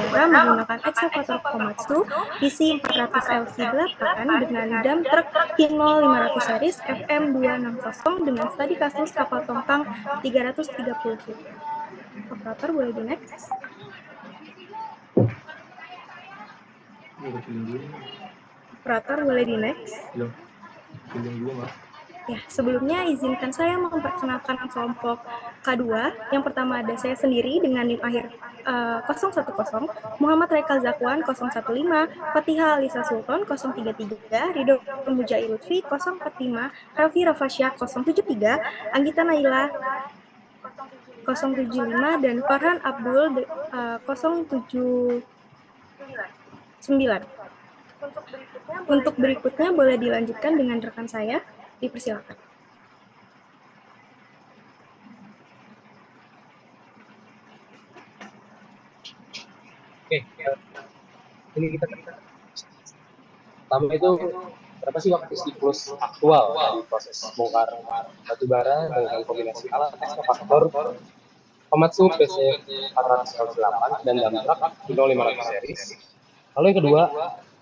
Sejahtera menggunakan ekskavator Komatsu isi 400 LC8 dengan dump truck Hino 500 series FM260 dengan stadi kasus kapal tongkang 330 feet. Operator boleh di next. Operator boleh di next. Ya, sebelumnya izinkan saya memperkenalkan kelompok K2. Yang pertama ada saya sendiri dengan NIM akhir 010, Muhammad Raika Zakwan 015, Fatihah Alisa Sultan 033, Ridho Mujai Lutfi 045, Raffi Rafasya 073, Anggita Naila 075 dan Farhan Abdul 079. Untuk berikutnya boleh dilanjutkan dengan rekan saya. Dipersilakan. Oke, ini kita pertama itu berapa sih waktu siklus aktual di proses bongkar batu bara dengan kombinasi alat ekskavator Komatsu PC 408 dan dump truck Hino 500 series. Lalu yang kedua,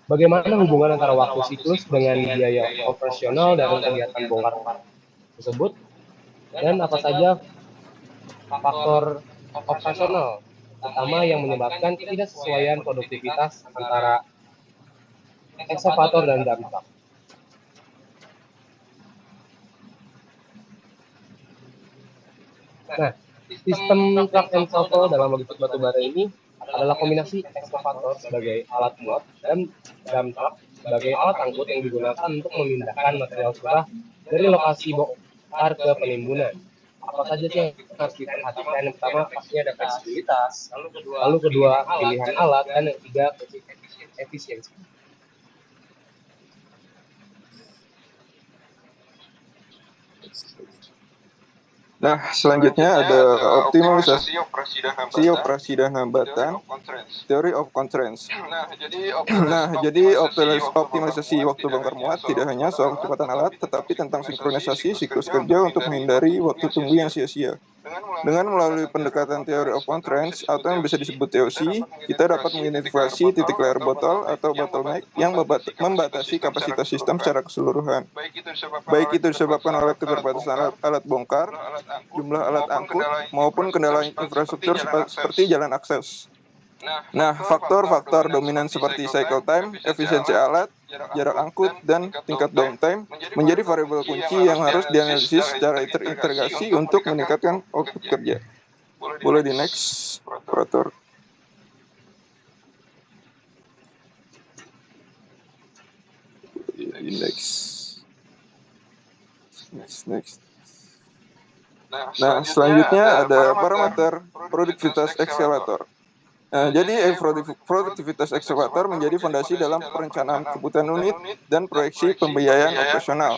bagaimana hubungan antara waktu siklus dengan biaya operasional dari kegiatan bongkar tersebut, dan apa saja faktor operasional utama yang menyebabkan ketidaksesuaian produktivitas antara ekskavator dan dump truck. Nah, sistem truck and shovel dalam logistik batubara ini adalah kombinasi ekskavator sebagai alat muat dan dump truck sebagai alat angkut yang digunakan untuk memindahkan material curah dari lokasi bongkar ke penimbunan. Apa saja sih yang harus diperhatikan? Yang pertama pastinya ada fleksibilitas, lalu kedua pilihan alat, dan yang ketiga efisiensi. Nah, selanjutnya ada optimalisasi operasi dan hambatan, theory of constraints. Nah, jadi optimalisasi waktu bongkar muat tidak hanya soal kecepatan alat, tetapi tentang sinkronisasi siklus kerja untuk menghindari waktu tunggu yang sia-sia. Dengan melalui pendekatan theory of constraints atau yang bisa disebut TOC, kita dapat mengidentifikasi titik layar botol atau bottleneck yang membatasi kapasitas sistem secara keseluruhan. Baik itu disebabkan oleh keterbatasan alat bongkar, jumlah alat angkut, maupun kendala infrastruktur seperti jalan akses. Nah, faktor-faktor dominan seperti cycle time, efisiensi alat, jarak angkut, dan tingkat downtime menjadi variabel kunci yang harus dianalisis secara terintegrasi untuk meningkatkan output kerja. Boleh di next, operator. Next. Nah, selanjutnya ada parameter produktivitas ekskavator. Jadi produktivitas ekskavator menjadi fondasi dalam perencanaan kebutuhan unit dan proyeksi pembiayaan operasional.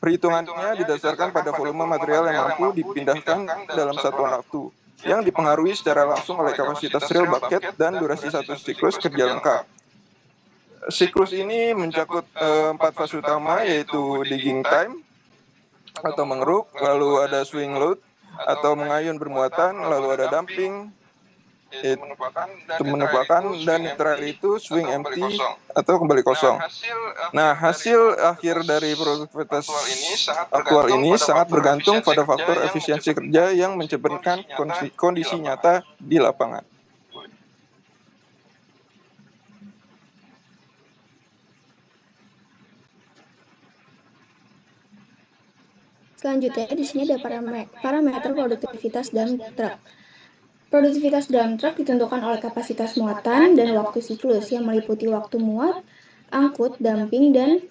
Perhitungannya didasarkan pada volume material yang mampu dipindahkan dalam satuan waktu, yang dipengaruhi secara langsung oleh kapasitas real bucket dan durasi satu siklus kerja lengkap. Siklus ini mencakup 4 fase utama, yaitu digging time atau mengeruk, lalu ada swing load atau mengayun bermuatan, lalu ada dumping, itu menumpahkan, dan yang terakhir itu swing empty atau kembali kosong. Nah, hasil akhir dari produktivitas aktual ini sangat bergantung pada faktor efisiensi kerja yang mencerminkan kondisi nyata di lapangan. Selanjutnya di sini ada parameter produktivitas dump truck. Produktivitas dump truck ditentukan oleh kapasitas muatan dan waktu siklus yang meliputi waktu muat, angkut, dumping, dan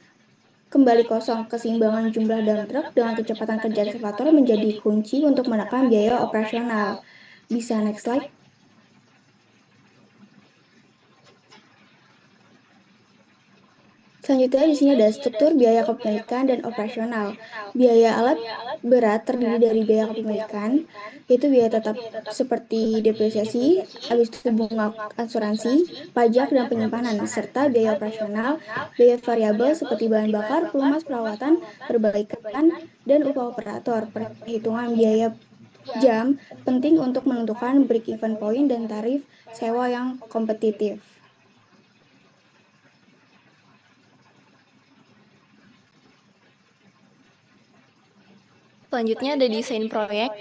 kembali kosong. Keseimbangan jumlah dump truck dengan kecepatan kerja ekskavator menjadi kunci untuk menekan biaya operasional. Bisa next slide. Selanjutnya di sini ada struktur biaya kepemilikan dan operasional. Biaya alat berat terdiri dari biaya kepemilikan, yaitu biaya tetap seperti depresiasi, habis itu bunga asuransi, pajak dan penyimpanan, serta biaya operasional, biaya variabel seperti bahan bakar, pelumas, perawatan, perbaikan, dan upah operator. Perhitungan biaya jam penting untuk menentukan break-even point dan tarif sewa yang kompetitif. Selanjutnya ada desain proyek.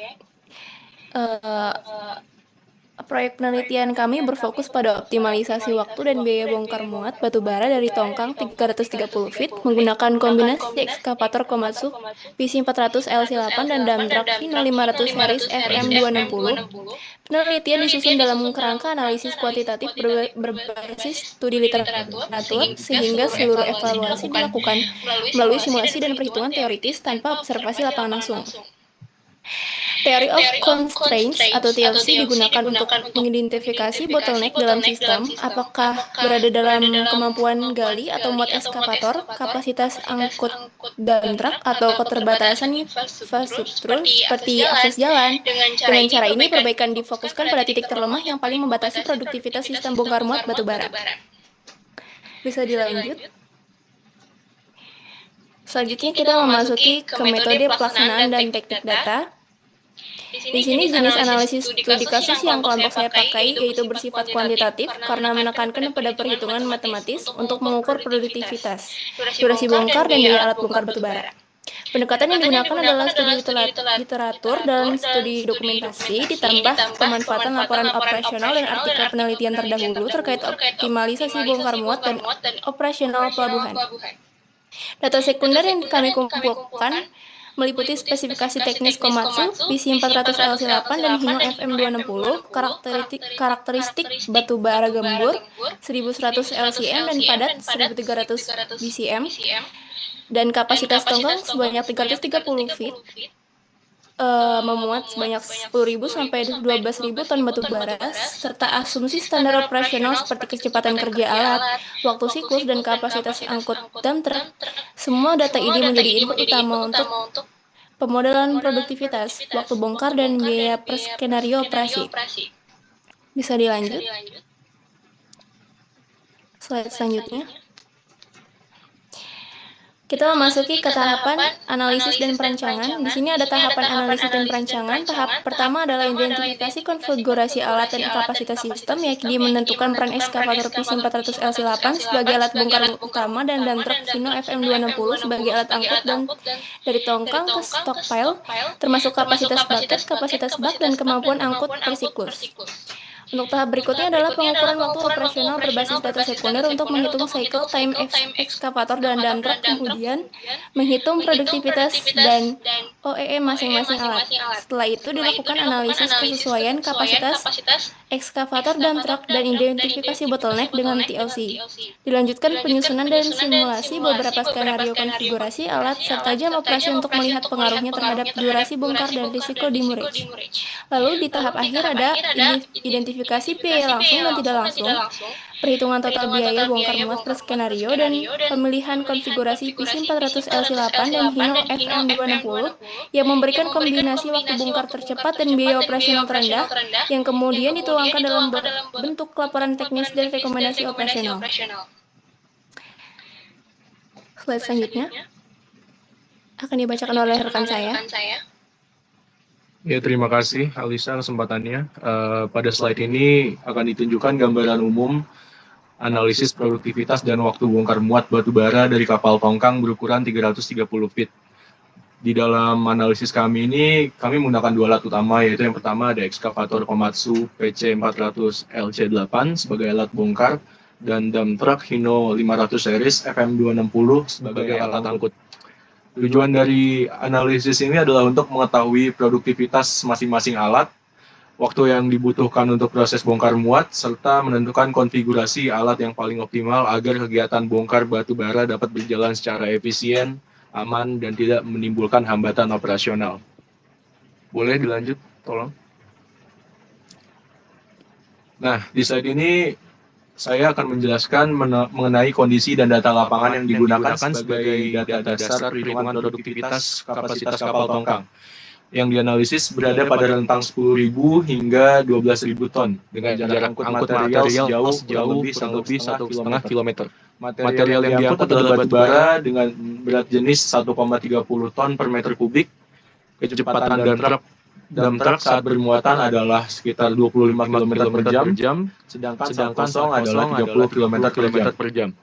Proyek penelitian kami berfokus pada optimalisasi waktu dan biaya bongkar muat batu bara dari tongkang 330 feet menggunakan kombinasi ekskavator Komatsu PC400 LC8 dan dump truck Hino 500 series FM260. Penelitian disusun dalam kerangka analisis kuantitatif berbasis studi literatur sehingga seluruh evaluasi dilakukan melalui simulasi dan perhitungan teoritis tanpa observasi lapangan langsung. Theory of Constraints atau TOC digunakan untuk mengidentifikasi bottleneck dalam sistem, apakah berada dalam kemampuan gali atau muat ekskavator, kapasitas angkut dump truck, atau keterbatasan infrastruktur seperti akses jalan. Dengan cara ini, perbaikan difokuskan pada titik terlemah yang paling membatasi produktivitas sistem bongkar muat batu bara. Bisa dilanjut. Selanjutnya kita memasuki ke metode pelaksanaan dan teknik data. Di sini jenis analisis studi kasus yang kelompok saya pakai yaitu bersifat kuantitatif karena menekankan pada perhitungan matematis untuk mengukur produktivitas, durasi bongkar, dan biaya alat bongkar batu bara. Pendekatan yang digunakan adalah studi literatur dan studi dokumentasi ditambah pemanfaatan laporan operasional dan artikel penelitian terdahulu terkait optimalisasi bongkar muat dan operasional pelabuhan. Data sekunder yang kami kumpulkan meliputi spesifikasi teknis Komatsu, PC400 LC8 dan Hino FM260, karakteristik batu bara gembur 1100 LCM dan padat 1300 BCM, dan kapasitas tongkang sebanyak 330 feet, memuat sebanyak 10.000 sampai 12.000 ton batu bara, serta asumsi standar operasional seperti kecepatan kerja alat, waktu siklus, dan kapasitas angkut dump truck. Semua data ini menjadi input utama untuk pemodelan produktivitas, waktu bongkar, dan biaya per skenario operasi. Bisa dilanjut. Slide selanjutnya. Kita memasuki ke tahapan analisis dan perancangan. Di sini ada tahapan analisis dan perancangan. Tahap pertama adalah identifikasi konfigurasi alat dan kapasitas sistem, yakni menentukan peran ekskavator PC400 LC8 sebagai alat bongkar utama dan dump truck Hino FM260 sebagai alat angkut dan dari tongkang ke stockpile, termasuk kapasitas bucket, kapasitas bak, dan kemampuan angkut per siklus. Untuk tahap berikutnya adalah pengukuran waktu operasional berbasis data sekunder untuk menghitung cycle time ekskavator dan dump truck, kemudian menghitung produktivitas dan OEE masing-masing alat. Setelah itu dilakukan analisis kesesuaian kapasitas ekskavator dump truck dan identifikasi bottleneck dengan TOC. Dilanjutkan penyusunan dan simulasi beberapa skenario konfigurasi alat serta jam operasi untuk melihat pengaruhnya terhadap durasi bongkar dan risiko demurrage. Lalu di tahap akhir ada identifikasi biaya langsung dan tidak langsung, perhitungan total biaya bongkar muat per skenario, dan pemilihan konfigurasi PC400 LC8 dan Hino FM260 yang memberikan kombinasi waktu bongkar tercepat dan biaya operasional terendah yang kemudian dituangkan dalam bentuk laporan teknis dan rekomendasi operasional. Slide selanjutnya akan dibacakan oleh rekan saya. Ya, terima kasih Alisa kesempatannya. Pada slide ini akan ditunjukkan gambaran umum analisis produktivitas dan waktu bongkar muat batu bara dari kapal tongkang berukuran 330 feet. Di dalam analisis kami ini, kami menggunakan dua alat utama, yaitu yang pertama ada ekskavator Komatsu PC400 LC8 sebagai alat bongkar, dan dump truck Hino 500 series FM260 sebagai alat angkut. Tujuan dari analisis ini adalah untuk mengetahui produktivitas masing-masing alat, waktu yang dibutuhkan untuk proses bongkar muat, serta menentukan konfigurasi alat yang paling optimal agar kegiatan bongkar batu bara dapat berjalan secara efisien, aman, dan tidak menimbulkan hambatan operasional. Boleh dilanjut, tolong. Nah, di slide ini saya akan menjelaskan mengenai kondisi dan data lapangan yang digunakan sebagai data dasar perhitungan produktivitas kapasitas kapal tongkang. Yang dianalisis berada pada rentang 10.000 hingga 12.000 ton dengan jarak angkut material sejauh kurang lebih 1,5 km. Material yang diangkut adalah batu bara dengan berat jenis 1,30 ton per meter kubik, kecepatan dump truck dump truck saat bermuatan adalah sekitar 25 km per jam, sedangkan kosong adalah 30 km per jam.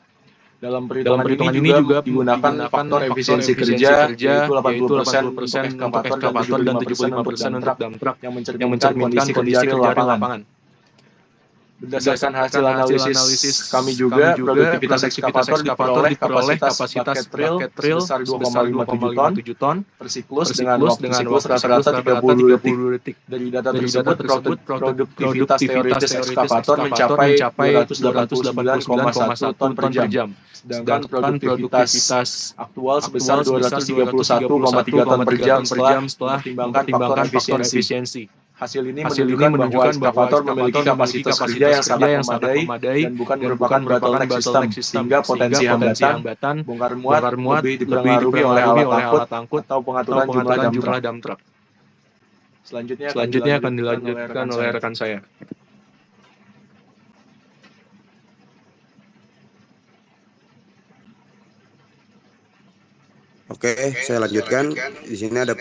Dalam perhitungan ini juga digunakan faktor efisiensi kerja, yaitu 80% untuk ekskavator dan 75% untuk dump truck yang mencerminkan kondisi kerja di lapangan. Berdasarkan hasil analisis kami juga, produktivitas ekskavator diperoleh kapasitas bucket trail sebesar 2,57 ton per siklus dengan waktu siklus rata-rata 30 detik. Dari data tersebut, produktivitas teoritis ekskavator mencapai 289,1 ton per jam. Sedangkan produktivitas aktual sebesar 231,3 ton per jam setelah mempertimbangkan faktor efisiensi. Hasil ini menunjukkan bahwa ekskavator memiliki kapasitas kerja yang sangat memadai dan bukan merupakan bottleneck system, sehingga potensi hambatan bongkar muat lebih dipengaruhi oleh alat angkut atau pengaturan jumlah dump truck. Selanjutnya akan dilanjutkan oleh rekan saya. Oke, saya lanjutkan. Di sini ada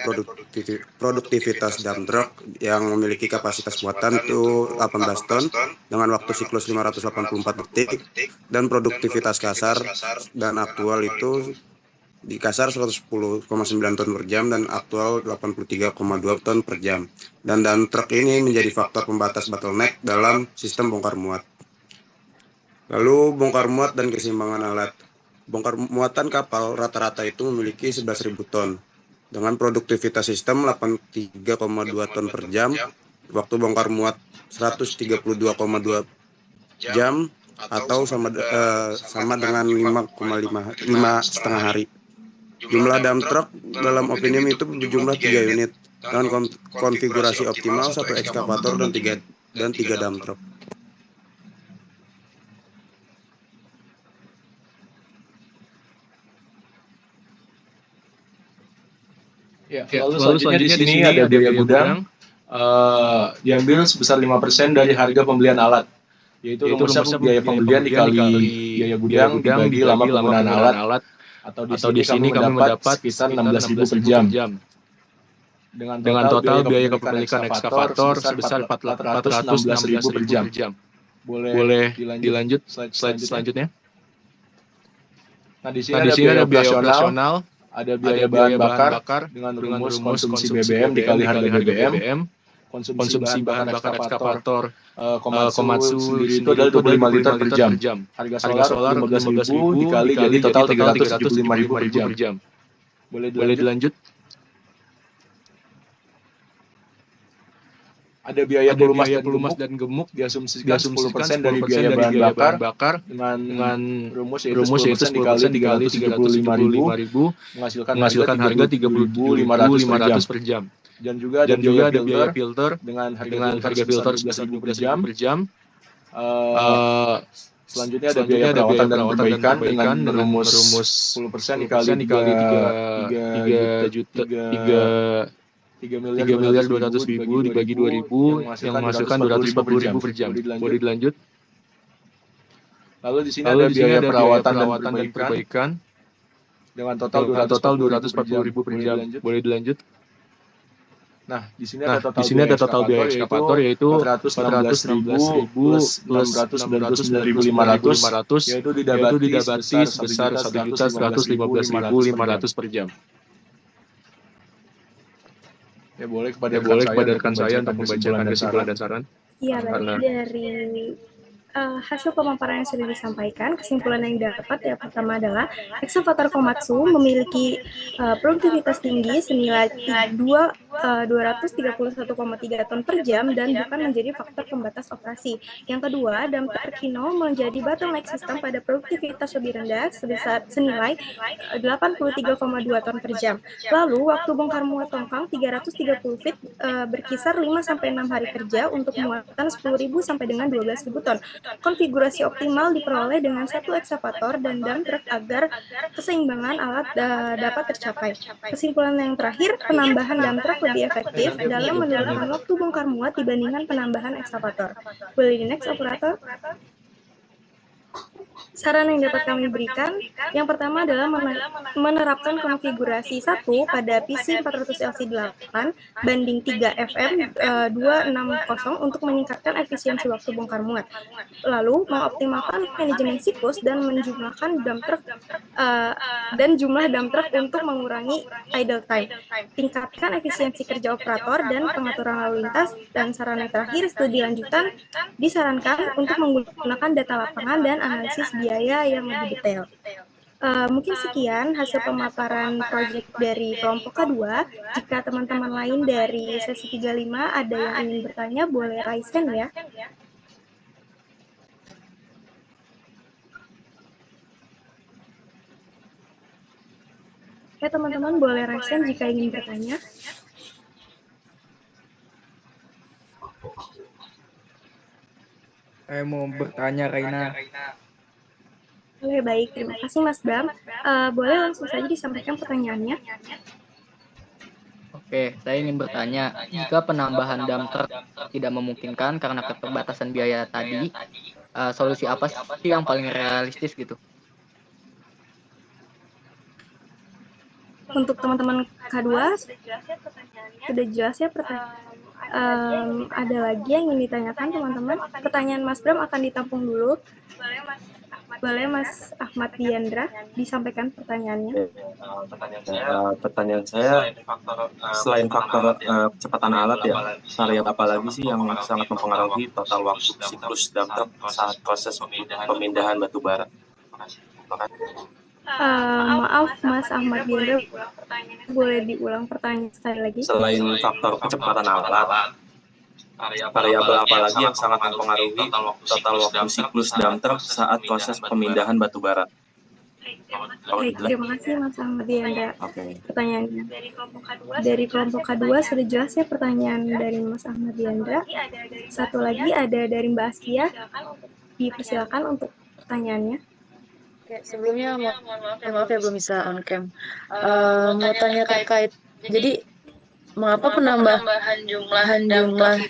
produktivitas dump truck yang memiliki kapasitas muatan itu 18 ton dengan waktu siklus 584 detik, dan produktivitas kasar dan aktual itu di kasar 110,9 ton per jam dan aktual 83,2 ton per jam. Dan dump truck ini menjadi faktor pembatas bottleneck dalam sistem bongkar muat. Lalu bongkar muat dan keseimbangan alat. Bongkar muatan kapal rata-rata itu memiliki 11.000 ton dengan produktivitas sistem 83,2 ton per jam, waktu bongkar muat 132,2 jam atau sama dengan 5,5 hari. Jumlah dump truck dalam opinium itu berjumlah 3 unit dengan konfigurasi optimal 1 ekskavator dan 3 dump truck. Ya, lalu selanjutnya di sini ada biaya gudang, diambil sebesar 5% dari harga pembelian alat, yaitu rumusnya biaya pembelian dikali biaya gudang dibagi lama penggunaan alat, atau di sini kami mendapat sekitar 16.000 per jam. Dengan total biaya kepemilikan ekskavator sebesar 416.000 per jam. Boleh dilanjut slide selanjutnya. Nah, di sini ada biaya operasional. Ada biaya bahan bakar dengan rumus konsumsi BBM dikali harga BBM, konsumsi bahan bakar ekskavator Komatsu sendiri itu adalah 25 liter per jam. Harga solar 15.000 dikali jadi total 375.000 per jam. Boleh dilanjut? Ada biaya pelumas dan gemuk diasumsikan 10% dari biaya bahan bakar dengan rumus yaitu 10% dikali 375.000 menghasilkan harga 30.500 per jam. Dan juga ada biaya filter dengan harga filter sebesar 12.000 per jam. Selanjutnya ada biaya perawatan dan perbaikan dengan rumus 10% dikali 3.200.000 dibagi 2.000 yang menghasilkan 240.000 per jam. Boleh dilanjut? Lalu di sini ada biaya perawatan dan perbaikan dengan total 240.000 per jam. Boleh dilanjut? Nah, di sini ada total biaya ekskavator yaitu 416.000 plus 699.500 yaitu didapati sebesar 1.115.500 per jam. Ya, boleh kepada rekan saya untuk membacakan kesimpulan dan saran. Iya, baik. Dari hasil pemaparan yang sudah disampaikan, kesimpulan yang dapat yang pertama adalah ekskavator Komatsu memiliki produktivitas tinggi senilai 231,3 ton per jam dan bukan menjadi faktor pembatas operasi. Yang kedua, dump truck Hino menjadi bottleneck sistem pada produktivitas lebih rendah sebesar senilai 83,2 ton per jam. Lalu, waktu bongkar muat tongkang 330 feet berkisar 5-6 hari kerja untuk muatan 10.000 sampai dengan 12.000 ton. Konfigurasi optimal diperoleh dengan 1 ekskavator dan dump truck agar keseimbangan alat dapat tercapai. Kesimpulan yang terakhir, penambahan dump truck lebih efektif dalam menurunkan waktu bongkar muat dibandingkan penambahan ekskavator. Boleh di next, operator? Saran yang dapat kami berikan, yang pertama adalah menerapkan konfigurasi 1 pada PC 400 LC8 banding 3 FM 260 untuk meningkatkan efisiensi waktu bongkar muat. Lalu, mengoptimalkan manajemen siklus dan menjumlahkan dump truck dan jumlah dump truck untuk mengurangi idle time. Tingkatkan efisiensi kerja operator dan pengaturan lalu lintas. Dan saran yang terakhir, studi lanjutan disarankan untuk menggunakan data lapangan dan analisis biaya yang lebih detail. Mungkin sekian hasil pemaparan proyek dari kelompok kedua. Jika teman-teman lain dari sesi 35 ada yang ingin bertanya, boleh raise hand ya. Oke, teman-teman boleh raise hand jika ingin bertanya. Saya mau bertanya, Raina. Oke, baik. Terima kasih, Mas Bram. Boleh langsung saja disampaikan pertanyaannya. Oke, saya ingin bertanya, jika penambahan dump truck tidak memungkinkan karena keterbatasan biaya tadi, solusi apa sih yang paling realistis gitu? Untuk teman-teman K2, sudah jelas ya pertanyaan. Ada lagi yang ingin ditanyakan, teman-teman? Pertanyaan Mas Bram akan ditampung dulu. Boleh Mas Ahmad Diandra disampaikan pertanyaannya? Pertanyaan saya, selain faktor kecepatan alat ya, variabel apa lagi sih yang sangat mempengaruhi total waktu siklus dump truck saat proses pemindahan batu bara? Maaf Mas Ahmad Diandra, boleh diulang pertanyaan sekali lagi? Selain faktor kecepatan alat, variabel apa lagi yang sangat mempengaruhi total waktu siklus dump truck saat proses pemindahan batu bara? Baik, terima kasih Mas Ahmad Diandra. Pertanyaannya. Dari kelompok K2 sudah jelas ya pertanyaan dari Mas Ahmad Diandra. Satu lagi ada dari Mbak Askia. Dipersilakan untuk pertanyaannya. Oke, sebelumnya maaf ya belum bisa on cam. Mau tanya terkait, jadi mengapa penambahan jumlah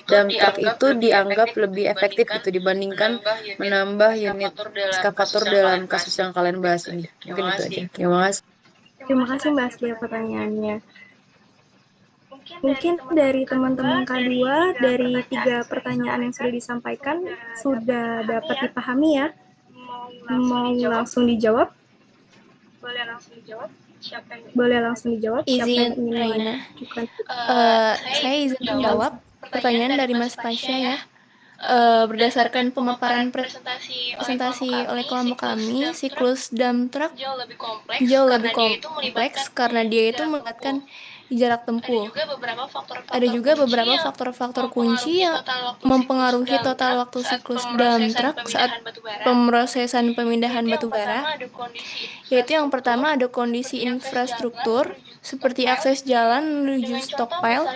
dump truck itu dianggap lebih efektif gitu dibandingkan menambah unit ekskavator dalam kasus yang kalian bahas ini? Mungkin itu aja. Terima kasih. Terima kasih Mbak Askia pertanyaannya. Mungkin dari teman-teman K2, dari 3 pertanyaan yang sudah disampaikan, sudah dapat dipahami ya? Mau langsung dijawab? Boleh langsung dijawab. Izin Raina. Saya izin menjawab pertanyaan dari Mas Pasha ya. Berdasarkan pemaparan presentasi oleh kelompok kami, siklus dump truck jauh lebih kompleks karena dia itu melibatkan jarak tempuh. Ada juga beberapa faktor-faktor kunci yang mempengaruhi total waktu siklus dump truck saat pemrosesan pemindahan batu bara, yaitu yang pertama ada kondisi infrastruktur seperti akses jalan menuju stockpile.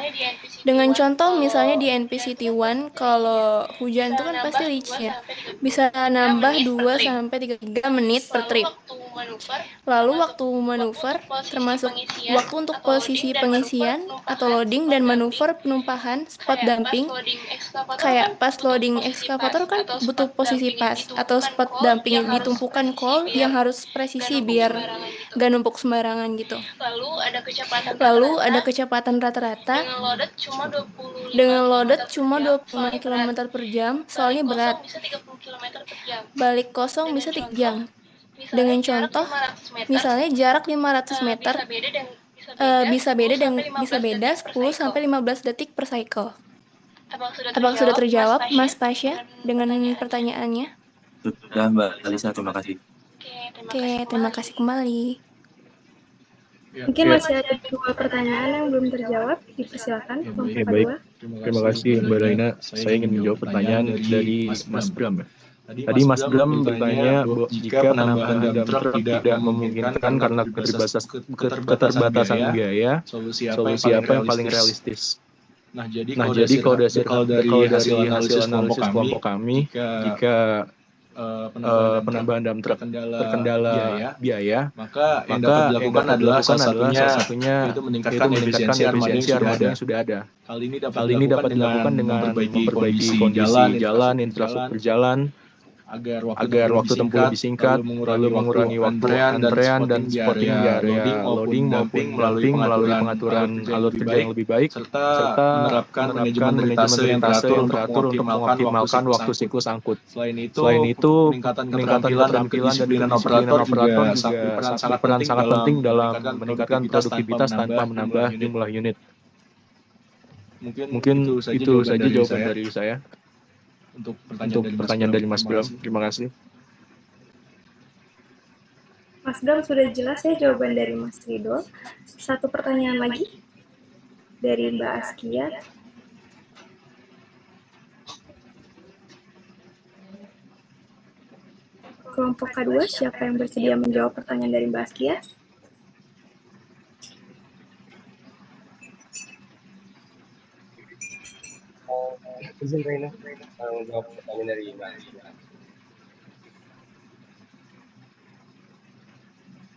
Dengan contoh misalnya di NPCT 1, kalau hujan itu kan pasti licin ya, bisa nambah 2-3 menit per trip. Lalu waktu manuver, termasuk waktu untuk posisi pengisian atau loading dan manuver penumpahan spot dumping. Kayak pas loading ekskavator kan butuh posisi pas, atau spot dumping ditumpukan coal yang harus presisi biar gak numpuk sembarangan gitu. Lalu ada kecepatan rata-rata dengan loaded cuma 25 km per jam, soalnya berat. Balik kosong bisa 3 jam. Dengan contoh, misalnya jarak 500 meter bisa beda 10-15 detik per cycle. Apakah sudah terjawab, Mas Pasha, dengan pertanyaannya? Sudah, Mbak Alisa, terima kasih. Oke, terima kasih kembali. Mungkin masih ada 2 pertanyaan yang belum terjawab, dipersilakan. Baik, terima kasih Mbak Raina. Saya ingin menjawab pertanyaan dari Mas Bram. Tadi Mas Bram bertanya jika penambahan dump truck tidak memungkinkan karena keterbatasan biaya, solusi apa yang paling realistis? Nah, jadi kalau dari hasil analisis kelompok kami, jika penambahan dump truck terkendala biaya, maka yang dapat dilakukan adalah salah satunya itu meningkatkan efisiensi armada yang sudah ada. Hal ini dapat dilakukan dengan memperbaiki kondisi jalan, infrastruktur jalan, agar waktu tempuh lebih singkat, lalu mengurangi waktu antrean dan supporting di area loading maupun dumping melalui pengaturan alur kerja yang lebih baik, serta menerapkan manajemen delintase yang teratur untuk mengoptimalkan waktu siklus angkut. Selain itu, peningkatan keterampilan dan kedisiplinan operator juga berperan sangat penting dalam meningkatkan produktivitas tanpa menambah jumlah unit. Mungkin itu saja jawaban dari saya. Untuk pertanyaan dari Mas Bram, terima kasih. Mas Bram sudah jelas ya jawaban dari Mas Ridho. Satu pertanyaan lagi dari Mbak Askia. Kelompok K2, siapa yang bersedia menjawab pertanyaan dari Mbak Askia? Izin Reina, menjawab pertanyaan dari Mbak Askia.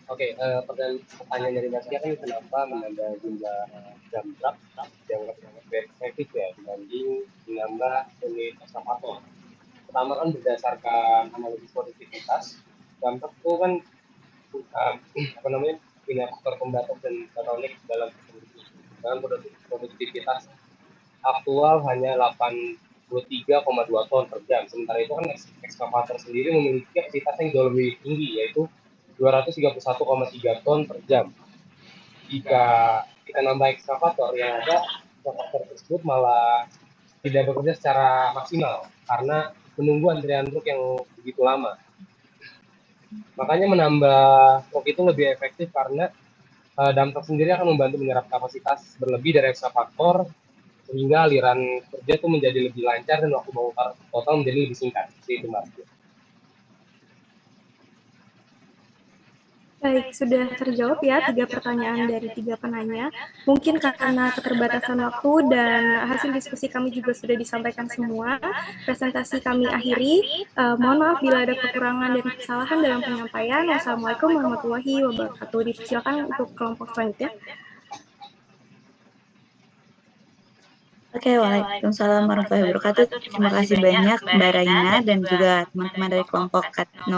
Oke, pertanyaan dari Mbak Askia kan kenapa menambah jumlah jam truk yang lebih efektif ya dibanding menambah unit ekskavator. Pertama kan berdasarkan analisis produktivitas, jam truk itu kan punya faktor pembatas dan bottleneck dalam produktivitas aktual hanya 83,2 ton per jam. Sementara itu kan ekskavator sendiri memiliki kapasitas yang jauh lebih tinggi, yaitu 231,3 ton per jam. Jika kita nambah ekskavator, yang ada ekskavator tersebut malah tidak bekerja secara maksimal karena menunggu antrian truk yang begitu lama. Makanya menambah truk itu lebih efektif karena dump truck sendiri akan membantu menyerap kapasitas berlebih dari ekskavator sehingga aliran kerja itu menjadi lebih lancar dan waktu bongkar total menjadi lebih singkat. Seperti itu, Mas. Baik, sudah terjawab ya 3 pertanyaan dari 3 penanya. Mungkin karena keterbatasan waktu dan hasil diskusi kami juga sudah disampaikan semua, presentasi kami akhiri. Mohon maaf bila ada kekurangan dan kesalahan dalam penyampaian. Wassalamualaikum warahmatullahi wabarakatuh. Dipersilakan untuk kelompok selanjutnya. Oke, waalaikumsalam warahmatullahi wabarakatuh. Terima kasih banyak Mbak Raina dan juga teman-teman dari kelompok K02.